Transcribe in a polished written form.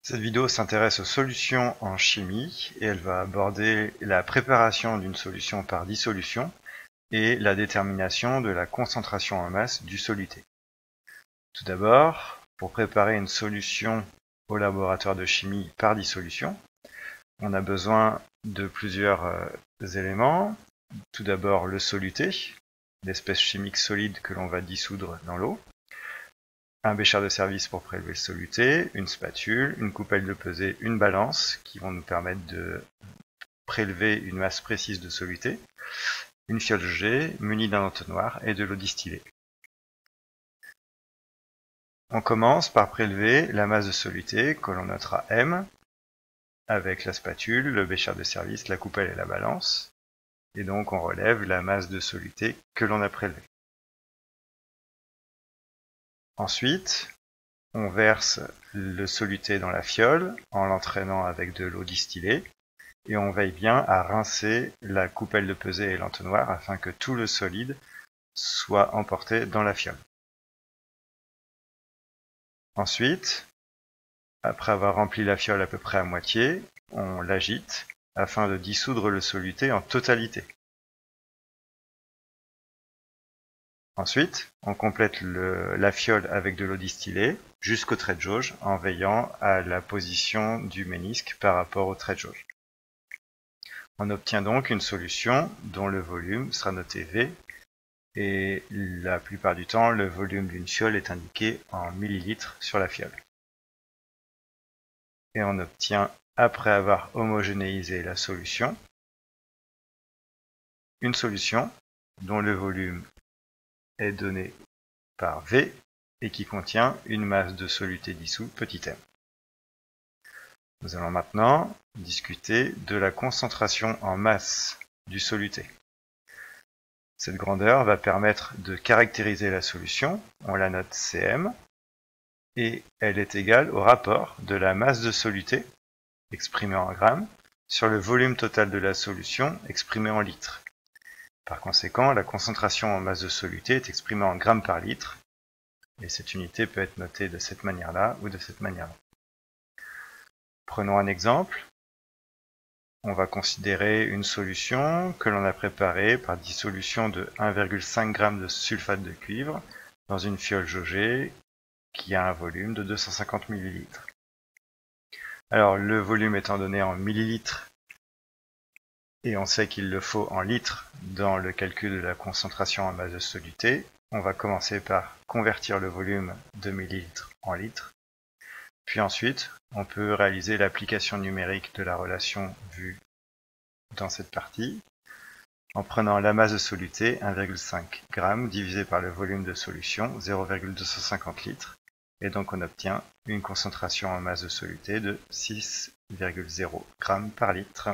Cette vidéo s'intéresse aux solutions en chimie et elle va aborder la préparation d'une solution par dissolution et la détermination de la concentration en masse du soluté. Tout d'abord, pour préparer une solution au laboratoire de chimie par dissolution, on a besoin de plusieurs éléments. Tout d'abord le soluté, l'espèce chimique solide que l'on va dissoudre dans l'eau. Un bécher de service pour prélever le soluté, une spatule, une coupelle de pesée, une balance qui vont nous permettre de prélever une masse précise de soluté, une fiole G munie d'un entonnoir et de l'eau distillée. On commence par prélever la masse de soluté que l'on notera M avec la spatule, le bécher de service, la coupelle et la balance. Et donc on relève la masse de soluté que l'on a prélevée. Ensuite, on verse le soluté dans la fiole en l'entraînant avec de l'eau distillée et on veille bien à rincer la coupelle de pesée et l'entonnoir afin que tout le solide soit emporté dans la fiole. Ensuite, après avoir rempli la fiole à peu près à moitié, on l'agite afin de dissoudre le soluté en totalité. Ensuite, on complète la fiole avec de l'eau distillée jusqu'au trait de jauge en veillant à la position du ménisque par rapport au trait de jauge. On obtient donc une solution dont le volume sera noté V et la plupart du temps le volume d'une fiole est indiqué en millilitres sur la fiole. Et on obtient, après avoir homogénéisé la solution, une solution dont le volume est donné par V et qui contient une masse de soluté dissous petit m. Nous allons maintenant discuter de la concentration en masse du soluté. Cette grandeur va permettre de caractériser la solution, on la note Cm, et elle est égale au rapport de la masse de soluté, exprimée en grammes, sur le volume total de la solution, exprimé en litres. Par conséquent, la concentration en masse de soluté est exprimée en grammes par litre, et cette unité peut être notée de cette manière-là ou de cette manière-là. Prenons un exemple. On va considérer une solution que l'on a préparée par dissolution de 1,5 g de sulfate de cuivre dans une fiole jaugée qui a un volume de 250 ml. Alors le volume étant donné en millilitres et on sait qu'il le faut en litres dans le calcul de la concentration en masse de soluté, on va commencer par convertir le volume de millilitres en litres. Puis ensuite, on peut réaliser l'application numérique de la relation vue dans cette partie en prenant la masse de soluté 1,5 g divisé par le volume de solution 0,250 litres et donc on obtient une concentration en masse de soluté de 6,0 g par litre.